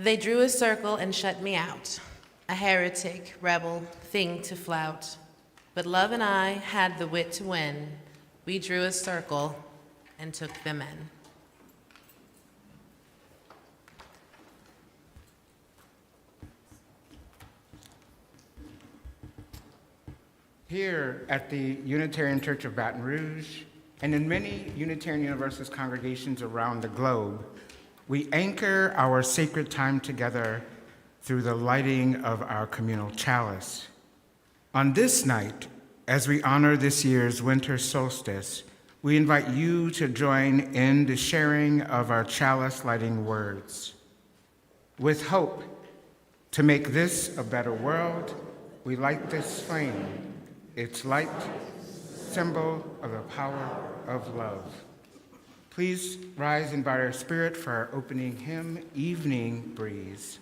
They drew a circle and shut me out, a heretic, rebel, thing to flout. But love and I had the wit to win. We drew a circle and took them in. Here at the Unitarian Church of Baton Rouge, and in many Unitarian Universalist congregations around the globe, we anchor our sacred time together through the lighting of our communal chalice. On this night, as we honor this year's winter solstice, we invite you to join in the sharing of our chalice lighting words. With hope to make this a better world, we light this flame, its light, symbol of the power of love. Please rise and bow your spirit for our opening hymn, Evening Breeze.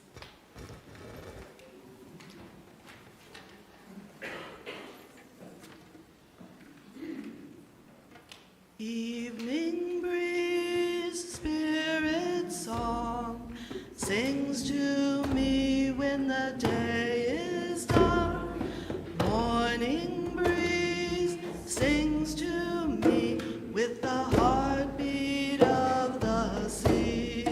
Evening breeze, spirit song, sings to me when the day is dark. Morning breeze sings to me with the heartbeat of the sea.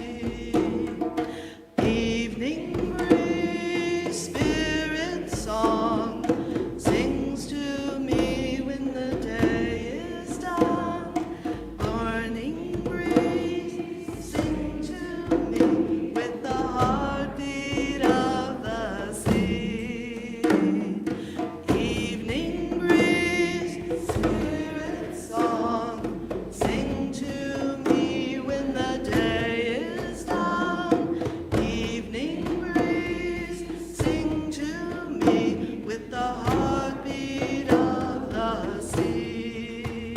Evening breeze, spirit song, sings to me when the day is done. Morning breeze, sing to me with the heartbeat of the sea. Evening breeze, spirit song, sing to me when the day is done. Evening breeze, sing to me with the heartbeat of the sea.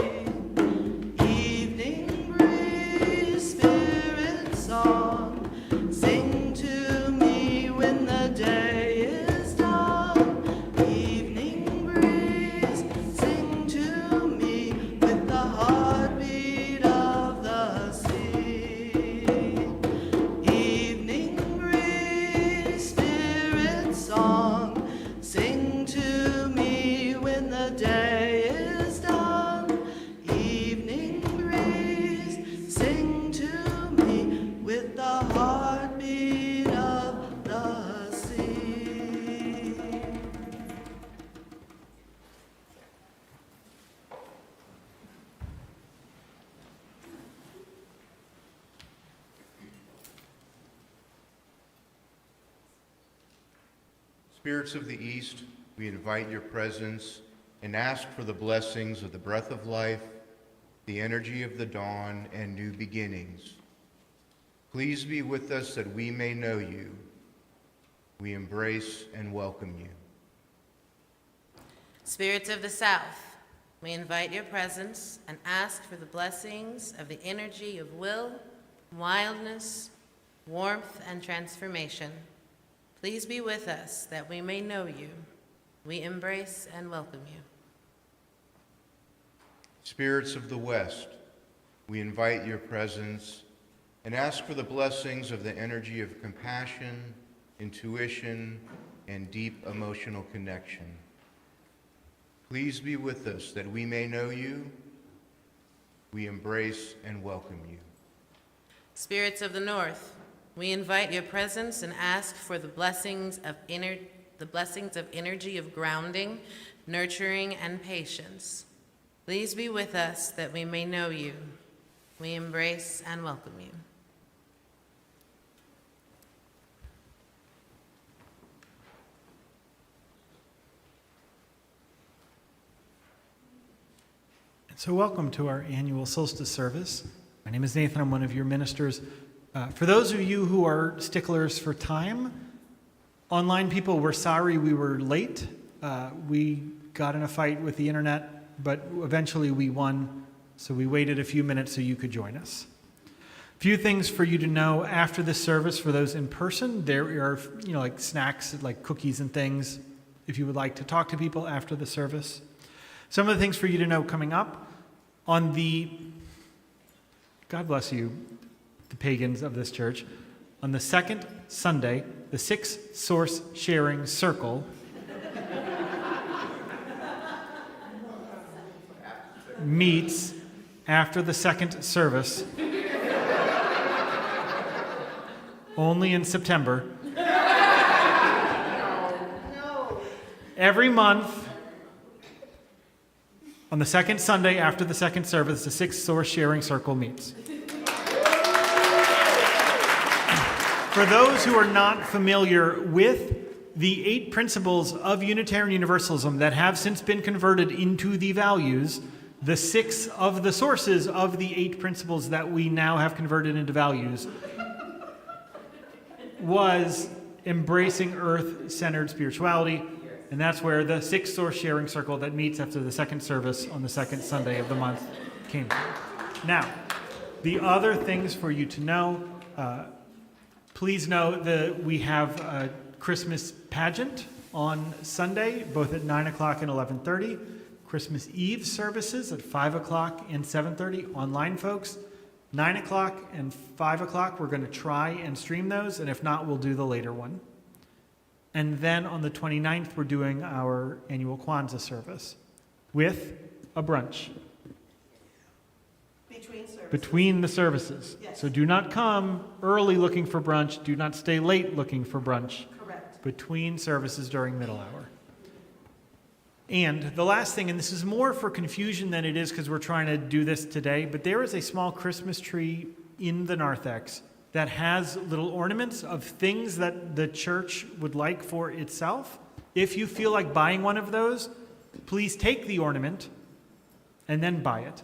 Evening breeze, spirit song, sing to me when the day is done. Evening breeze, sing to me with the heartbeat of the sea. Evening breeze, spirit song, sing to me when the day is done. Evening breeze, sing to me with the heartbeat of the sea. Spirits of the East, we invite your presence and ask for the blessings of the breath of life, the energy of the dawn, and new beginnings. Please be with us that we may know you. We embrace and welcome you. Spirits of the South, we invite your presence and ask for the blessings of the energy of will, wildness, warmth, and transformation. Please be with us that we may know you. We embrace and welcome you. Spirits of the West, we invite your presence and ask for the blessings of the energy of compassion, intuition, and deep emotional connection. Please be with us that we may know you. We embrace and welcome you. Spirits of the North, we invite your presence and ask for the blessings of energy of grounding, nurturing, and patience. Please be with us that we may know you. We embrace and welcome you. So welcome to our annual Solstice service. My name is Nathan. I'm one of your ministers. For those of you who are sticklers for time, online people, we're sorry we were late. We got in a fight with the internet, but eventually we won, so we waited a few minutes so you could join us. A few things for you to know after the service for those in person. There are, like snacks, like cookies and things, if you would like to talk to people after the service. Some of the things for you to know coming up on the, God bless you, the pagans of this church, on the second Sunday, the 6 Source Sharing Circle meets after the second service, only in September. Every month, on the second Sunday after the second service, the 6 Source Sharing Circle meets. For those who are not familiar with the 8 principles of Unitarian Universalism that have since been converted into the values, the 6 of the sources of the 8 principles that we now have converted into values was embracing earth-centered spirituality, and that's where the 6 Source Sharing Circle that meets after the second service on the second Sunday of the month came from. Now, the other things for you to know, please know that we have a Christmas pageant on Sunday, both at 9 o'clock and 11:30. Christmas Eve services at 5 o'clock and 7:30. Online folks, 9 o'clock and 5 o'clock, we're going to try and stream those, and if not, we'll do the later one. And then on the 29th, we're doing our annual Kwanzaa service with a brunch between the services. Yes. So do not come early looking for brunch. Do not stay late looking for brunch. Correct. Between services during middle hour. And the last thing, and this is more for confusion than it is because we're trying to do this today, but there is a small Christmas tree in the narthex that has little ornaments of things that the church would like for itself. If you feel like buying one of those, please take the ornament and then buy it.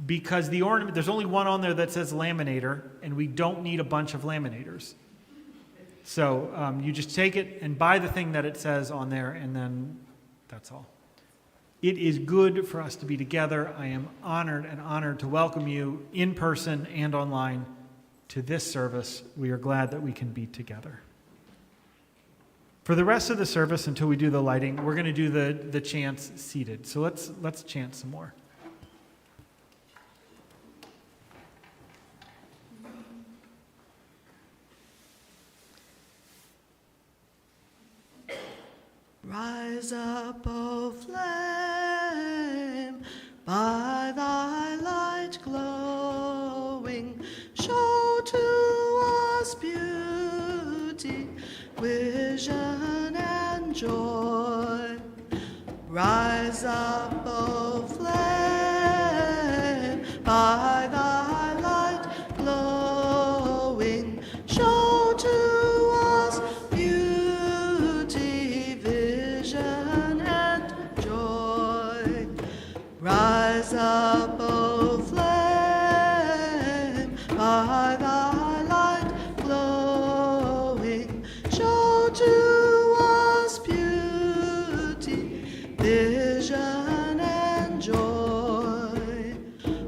Because the ornament, there's only one on there that says laminator, and we don't need a bunch of laminators. So you just take it and buy the thing that it says on there, and then that's all. It is good for us to be together. I am honored to welcome you in person and online to this service. We are glad that we can be together. For the rest of the service, until we do the lighting, we're going to do the chants seated. So let's chant some more. Rise up, O flame, by thy light glowing, show to us beauty, vision, and joy. Rise up, O flame, by thy light glowing, show to us beauty, vision, and joy. Rise up, O flame, by thy light glowing, show to us beauty, vision, and joy.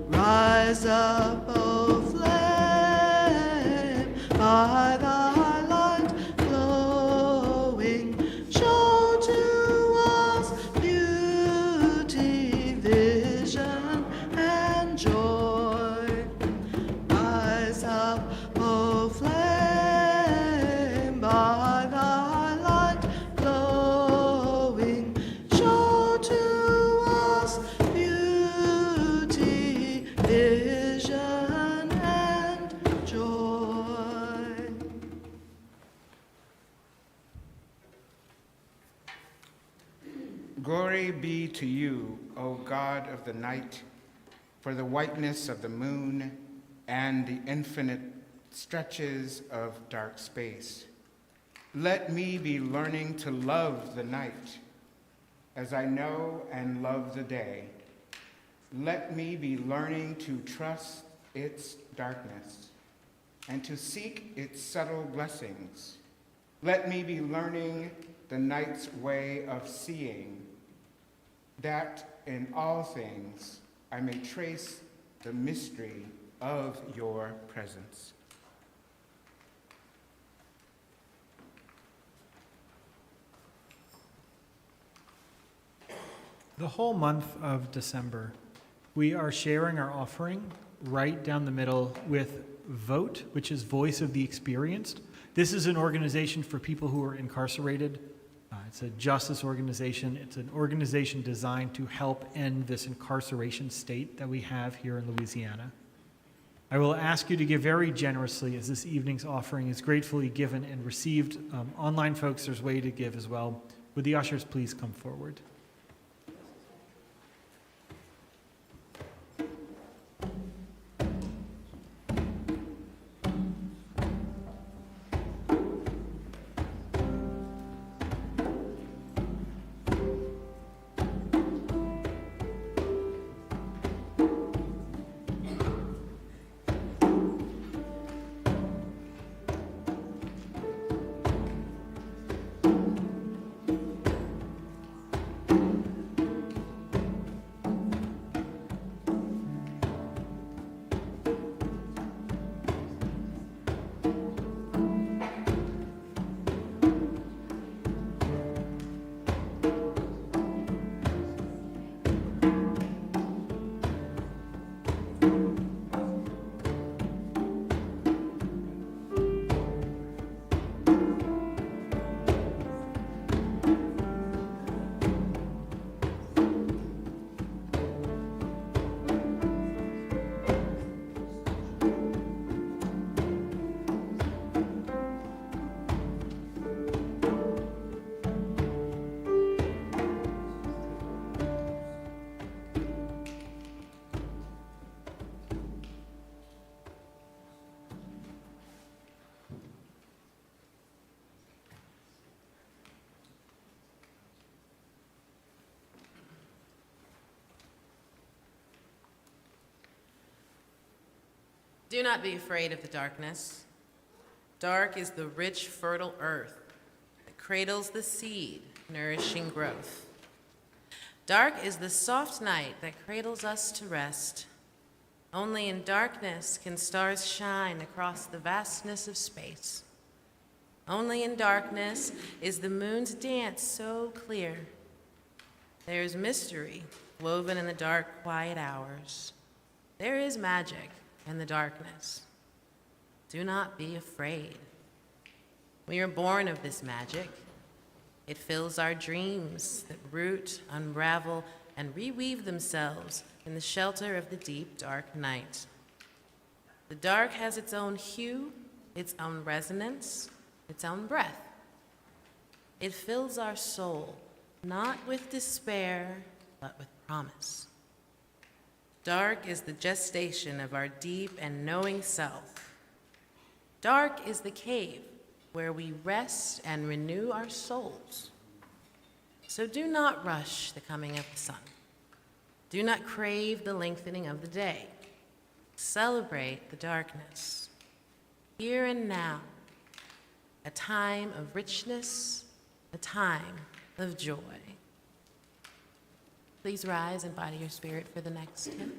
Rise up, O flame, by thy light glowing, show to us beauty, vision, and joy. Rise up, O flame, by thy light glowing, show to us beauty, vision, and joy. Glory be to you, O God of the night, for the whiteness of the moon and the infinite stretches of dark space. Let me be learning to love the night as I know and love the day. Let me be learning to trust its darkness and to seek its subtle blessings. Let me be learning the night's way of seeing, that in all things I may trace the mystery of your presence. The whole month of December, we are sharing our offering right down the middle with Vote, which is Voice of the Experienced. This is an organization for people who are incarcerated. It's a justice organization. It's an organization designed to help end this incarceration state that we have here in Louisiana. I will ask you to give very generously as this evening's offering is gratefully given and received. Online folks, there's a way to give as well. Would the ushers please come forward? Do not be afraid of the darkness. Dark is the rich, fertile earth that cradles the seed, nourishing growth. Dark is the soft night that cradles us to rest. Only in darkness can stars shine across the vastness of space. Only in darkness is the moon's dance so clear. There is mystery woven in the dark, quiet hours. There is magic in the darkness. Do not be afraid. We are born of this magic. It fills our dreams that root, unravel, and reweave themselves in the shelter of the deep, dark night. The dark has its own hue, its own resonance, its own breath. It fills our soul, not with despair, but with promise. Dark is the gestation of our deep and knowing self. Dark is the cave where we rest and renew our souls. So do not rush the coming of the sun. Do not crave the lengthening of the day. Celebrate the darkness. Here and now, a time of richness, a time of joy. Please rise and body your spirit for the next hymn.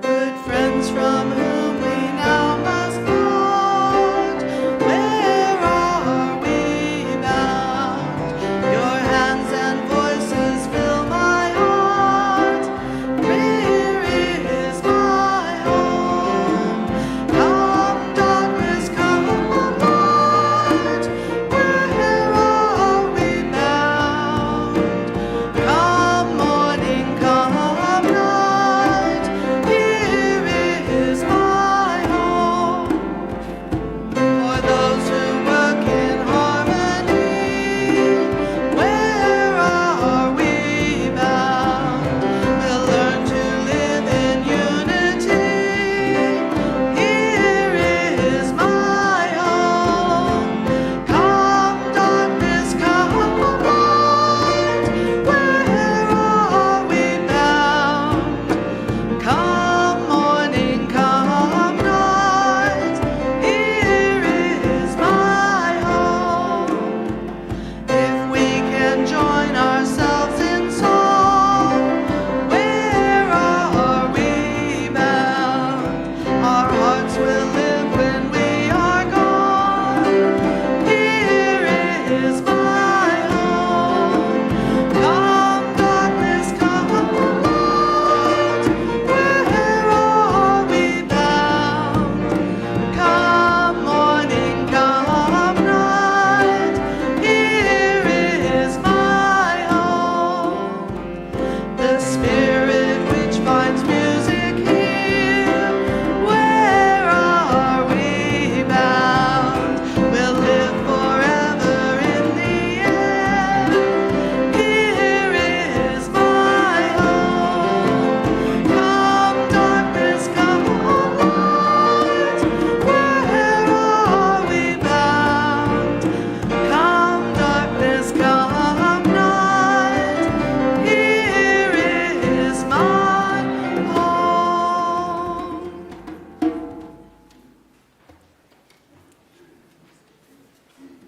Good friends from whom we now must part, where are we bound? Your hand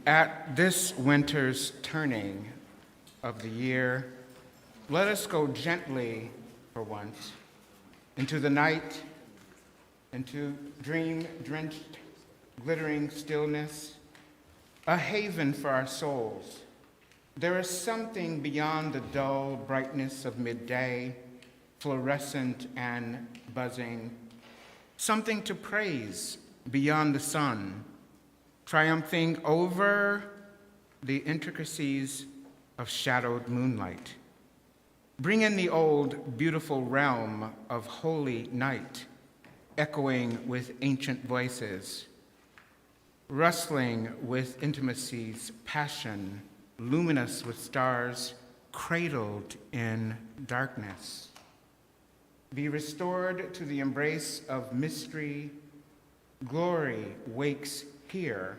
At this winter's turning of the year, let us go gently for once into the night, into dream-drenched, glittering stillness, a haven for our souls. There is something beyond the dull brightness of midday, fluorescent and buzzing, something to praise beyond the sun, triumphing over the intricacies of shadowed moonlight. Bring in the old, beautiful realm of holy night, echoing with ancient voices, rustling with intimacy's passion, luminous with stars, cradled in darkness. Be restored to the embrace of mystery. Glory wakes here.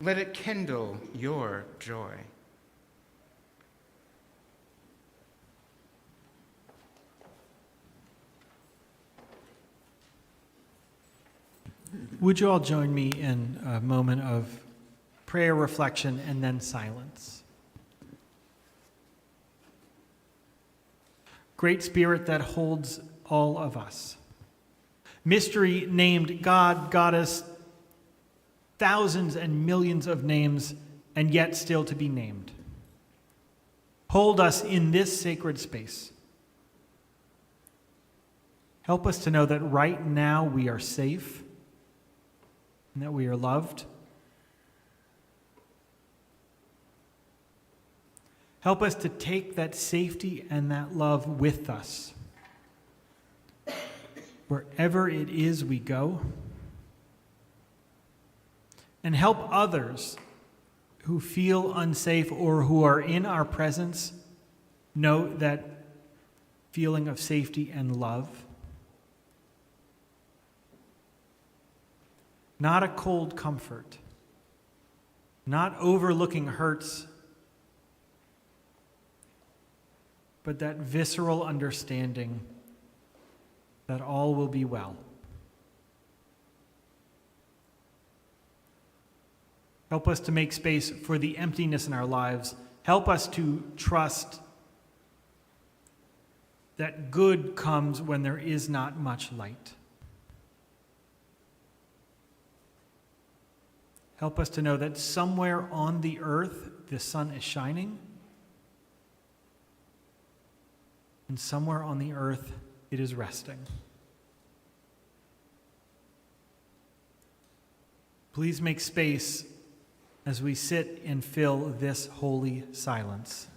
Let it kindle your joy. Would you all join me in a moment of prayer, reflection, and then silence? Great Spirit that holds all of us. Mystery named God, Goddess, thousands and millions of names, and yet still to be named. Hold us in this sacred space. Help us to know that right now we are safe and that we are loved. Help us to take that safety and that love with us wherever it is we go. And help others who feel unsafe or who are in our presence know that feeling of safety and love. Not a cold comfort, not overlooking hurts, but that visceral understanding that all will be well. Help us to make space for the emptiness in our lives. Help us to trust that good comes when there is not much light. Help us to know that somewhere on the earth the sun is shining, and somewhere on the earth it is resting. Please make space as we sit and fill this holy silence.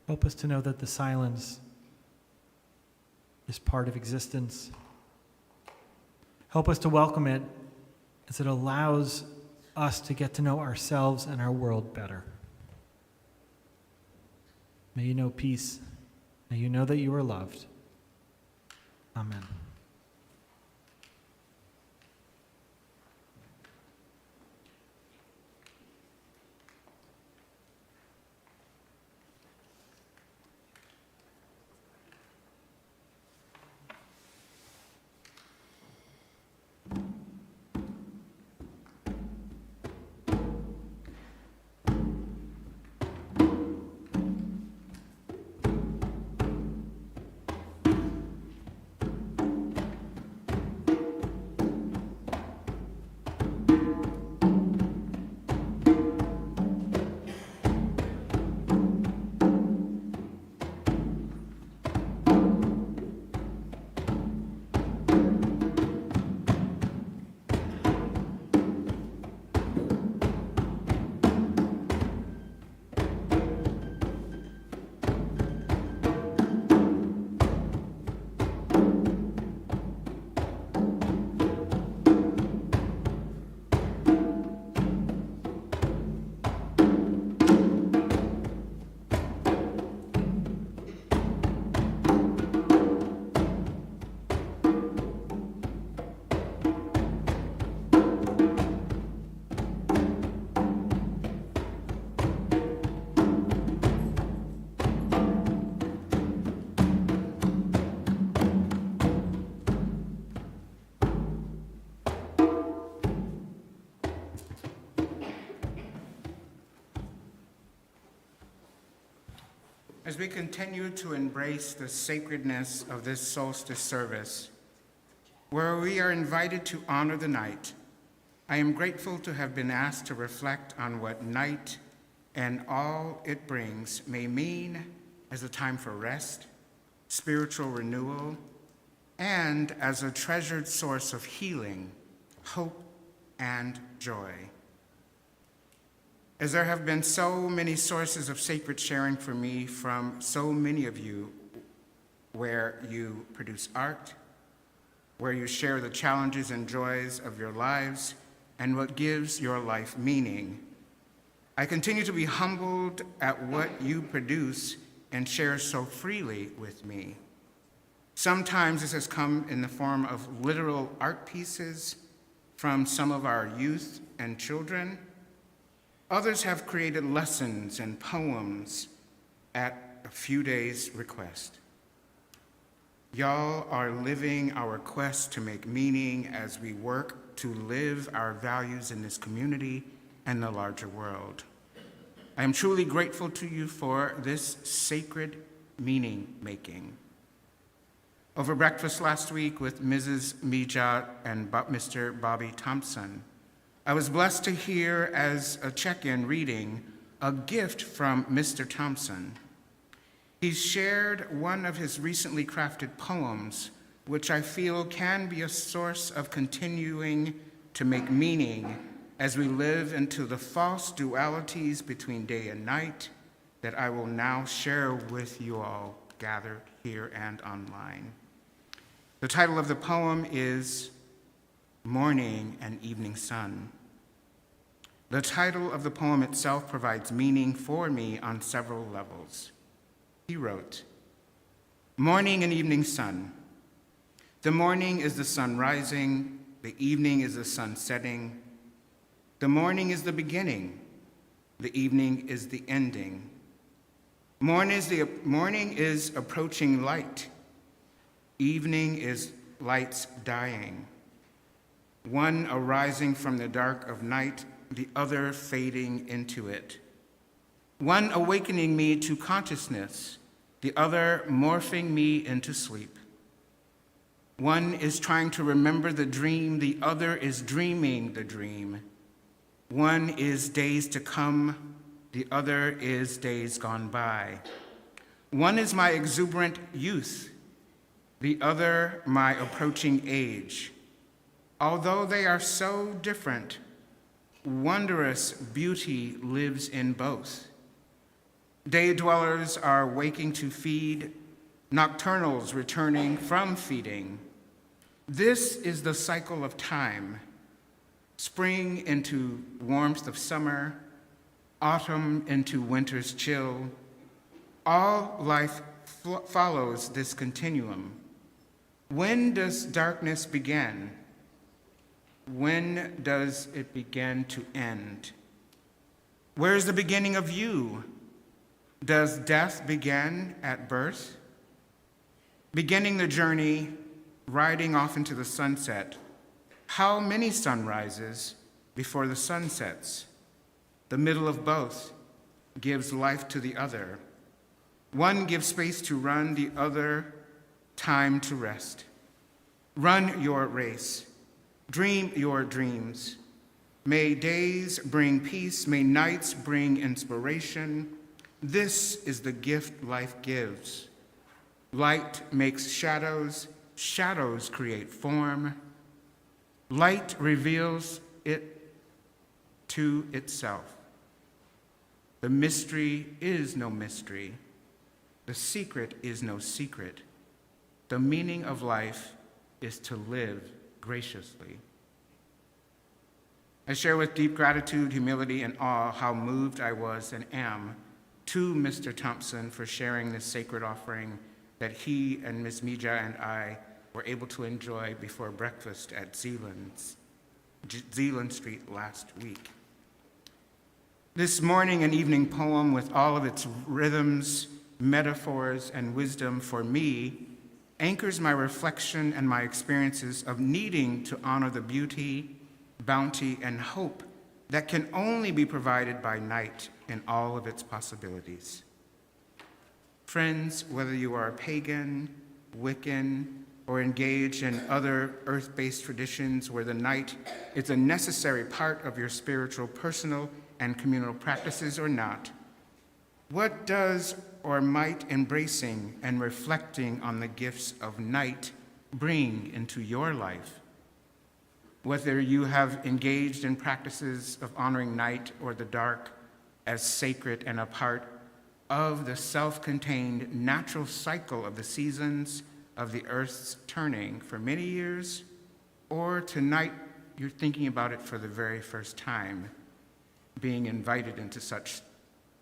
Help us to know that the silence is part of existence. Help us to welcome it as it allows us to get to know ourselves and our world better. May you know peace. May you know that you are loved. Amen. As we continue to embrace the sacredness of this solstice service, where we are invited to honor the night, I am grateful to have been asked to reflect on what night and all it brings may mean as a time for rest, spiritual renewal, and as a treasured source of healing, hope, and joy. As there have been so many sources of sacred sharing for me from so many of you, where you produce art, where you share the challenges and joys of your lives, and what gives your life meaning, I continue to be humbled at what you produce and share so freely with me. Sometimes this has come in the form of literal art pieces from some of our youth and children. Others have created lessons and poems at a few days' request. Y'all are living our quest to make meaning as we work to live our values in this community and the larger world. I am truly grateful to you for this sacred meaning making. Over breakfast last week with Mrs. Mija and Mr. Bobby Thompson, I was blessed to hear as a check-in reading a gift from Mr. Thompson. He shared one of his recently crafted poems, which I feel can be a source of continuing to make meaning as we live into the false dualities between day and night that I will now share with you all gathered here and online. The title of the poem is Morning and Evening Sun. The title of the poem itself provides meaning for me on several levels. He wrote, Morning and Evening Sun. The morning is the sun rising, the evening is the sun setting. The morning is the beginning, the evening is the ending. Morning is approaching light. Evening is light's dying. One arising from the dark of night, the other fading into it. One awakening me to consciousness, the other morphing me into sleep. One is trying to remember the dream, the other is dreaming the dream. One is days to come, the other is days gone by. One is my exuberant youth, the other my approaching age. Although they are so different, wondrous beauty lives in both. Day dwellers are waking to feed, nocturnals returning from feeding. This is the cycle of time. Spring into warmth of summer, autumn into winter's chill. All life follows this continuum. When does darkness begin? When does it begin to end? Where is the beginning of you? Does death begin at birth? Beginning the journey, riding off into the sunset, how many sunrises before the sun sets? The middle of both gives life to the other. One gives space to run, the other time to rest. Run your race. Dream your dreams. May days bring peace, may nights bring inspiration. This is the gift life gives. Light makes shadows, shadows create form. Light reveals it to itself. The mystery is no mystery. The secret is no secret. The meaning of life is to live graciously. I share with deep gratitude, humility, and awe how moved I was and am to Mr. Thompson for sharing this sacred offering that he and Ms. Mija and I were able to enjoy before breakfast at Zeeland Street last week. This morning and evening poem, with all of its rhythms, metaphors, and wisdom for me, anchors my reflection and my experiences of needing to honor the beauty, bounty, and hope that can only be provided by night in all of its possibilities. Friends, whether you are a pagan, Wiccan, or engaged in other earth-based traditions where the night is a necessary part of your spiritual, personal, and communal practices or not, what does or might embracing and reflecting on the gifts of night bring into your life? Whether you have engaged in practices of honoring night or the dark as sacred and a part of the self-contained natural cycle of the seasons of the earth's turning for many years, or tonight you're thinking about it for the very first time, being invited into such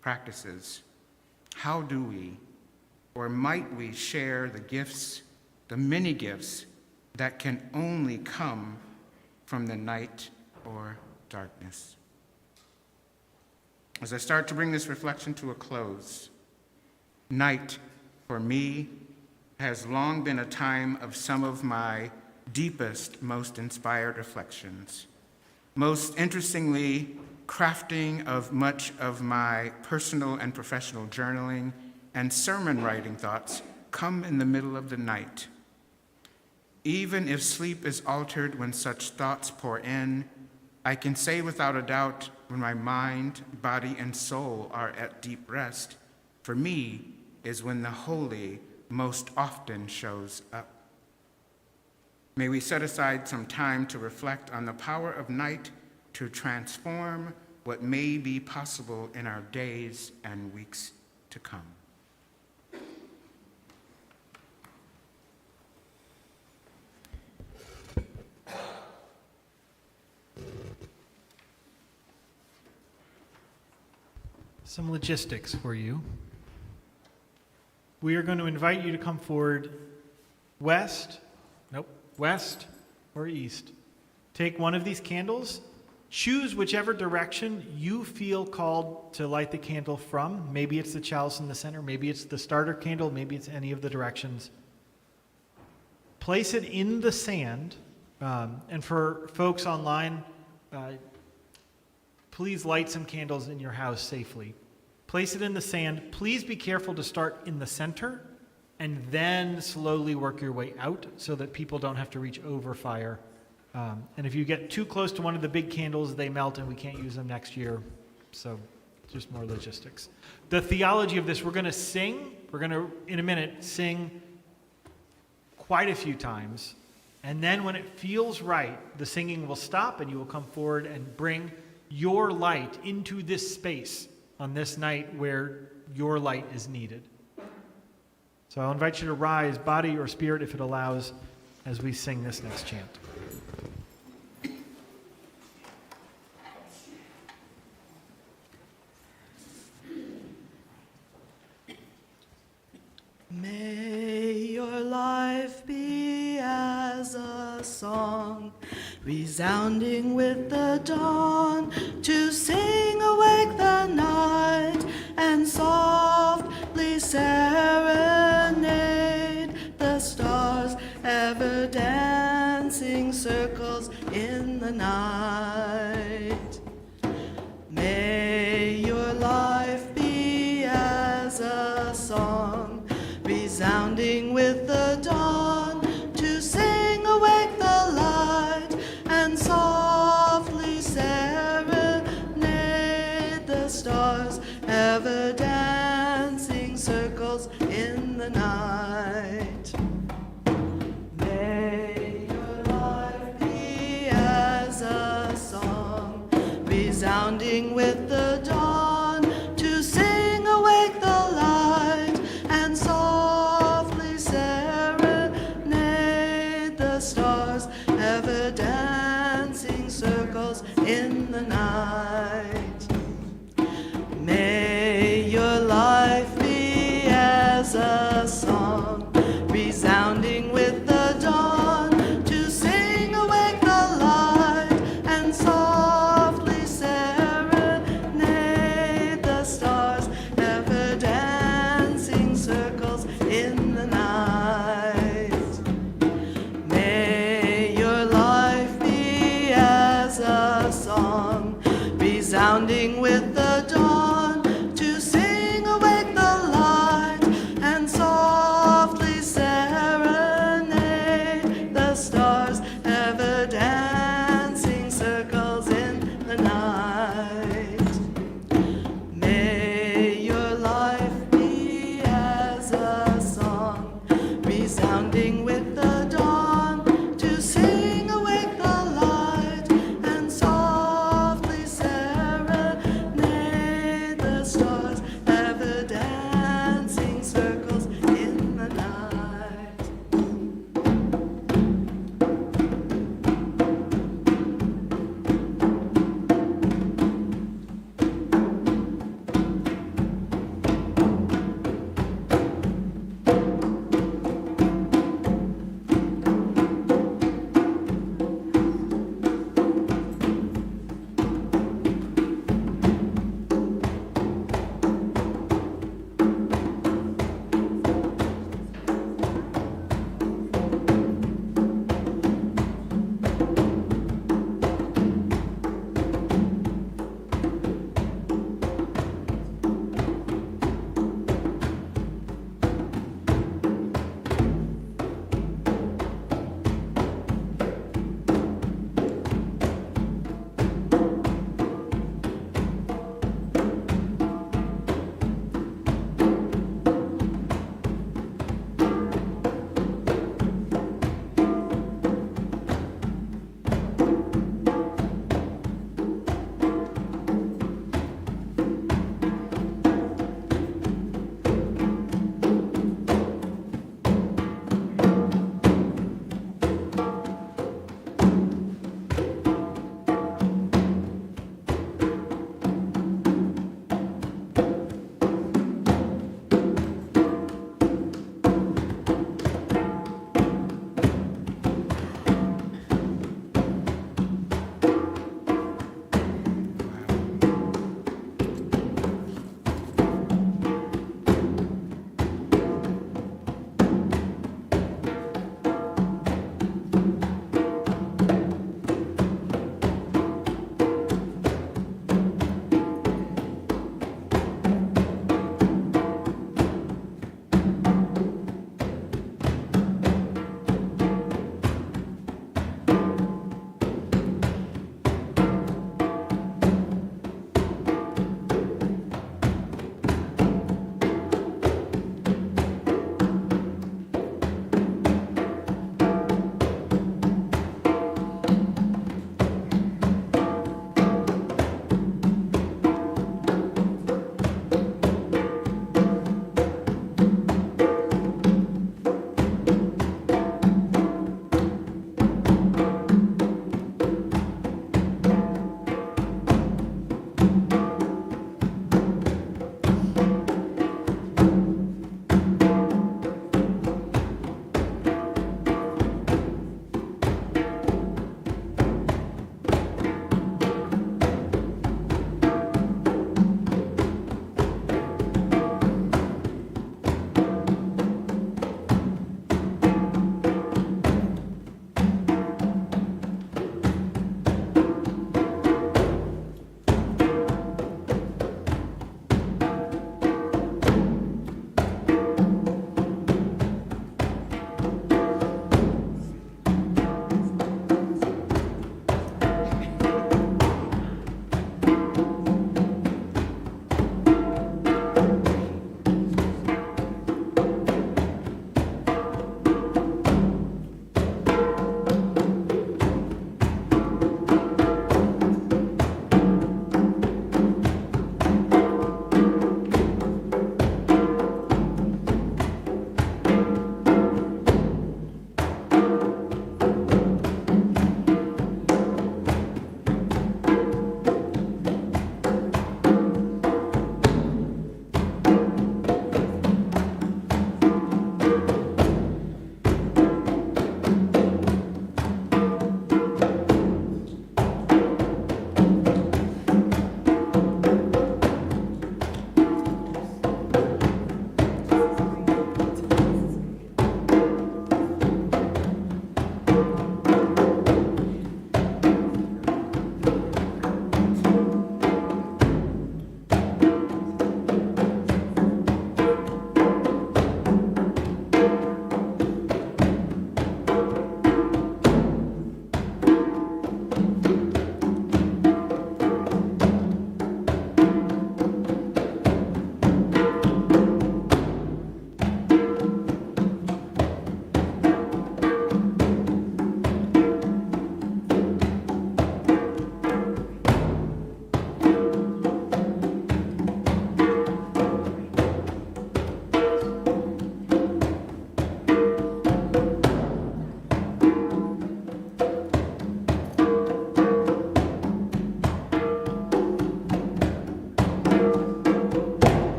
practices, how do we, or might we, share the gifts, the many gifts that can only come from the night or darkness? As I start to bring this reflection to a close, night, for me, has long been a time of some of my deepest, most inspired reflections. Most interestingly, crafting of much of my personal and professional journaling and sermon writing thoughts come in the middle of the night. Even if sleep is altered when such thoughts pour in, I can say without a doubt, when my mind, body, and soul are at deep rest, for me is when the holy most often shows up. May we set aside some time to reflect on the power of night to transform what may be possible in our days and weeks to come. Some logistics for you. We are going to invite you to come forward west or east. Take one of these candles, choose whichever direction you feel called to light the candle from. Maybe it's the chalice in the center, maybe it's the starter candle, maybe it's any of the directions. Place it in the sand, and for folks online, please light some candles in your house safely. Place it in the sand. Please be careful to start in the center and then slowly work your way out so that people don't have to reach over fire. And if you get too close to one of the big candles, they melt and we can't use them next year. So just more logistics. The theology of this, we're going to sing. We're going to, in a minute, sing quite a few times. And then when it feels right, the singing will stop and you will come forward and bring your light into this space on this night where your light is needed. So I'll invite you to rise, body or spirit, if it allows, as we sing this next chant. May your life be as a song, resounding with the dawn, to sing awake the night and softly serenade the stars, ever dancing circles in the night. May your life be as a song, resounding with the dawn, to sing awake the light and softly serenade the stars, ever dancing circles in the night. May your life be as a song, resounding with the dawn, to sing awake the light and softly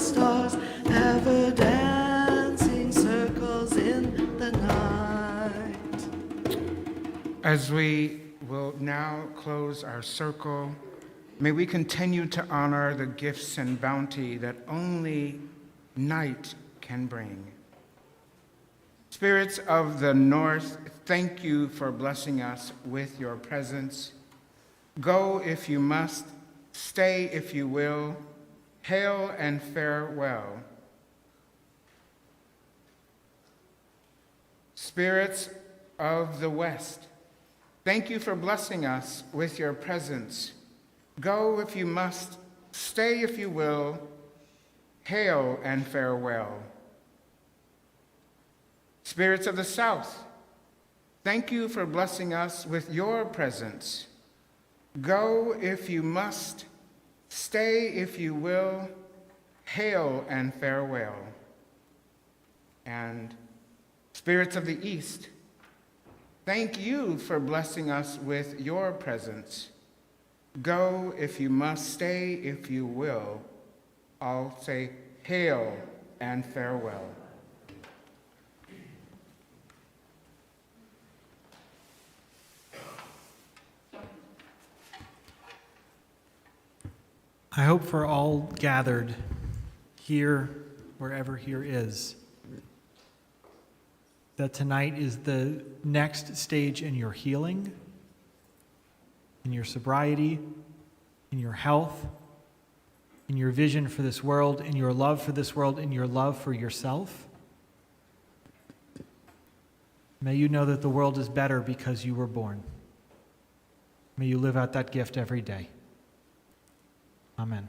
stars, ever dancing circles in the night. As we will now close our circle, may we continue to honor the gifts and bounty that only night can bring. Spirits of the North, thank you for blessing us with your presence. Go if you must, stay if you will, hail and farewell. Spirits of the West, thank you for blessing us with your presence. Go if you must, stay if you will, hail and farewell. Spirits of the South, thank you for blessing us with your presence. Go if you must, stay if you will, hail and farewell. And spirits of the East, thank you for blessing us with your presence. Go if you must, stay if you will. I'll say hail and farewell. I hope for all gathered here, wherever here is, that tonight is the next stage in your healing, in your sobriety, in your health, in your vision for this world, in your love for this world, in your love for yourself. May you know that the world is better because you were born. May you live out that gift every day. Amen.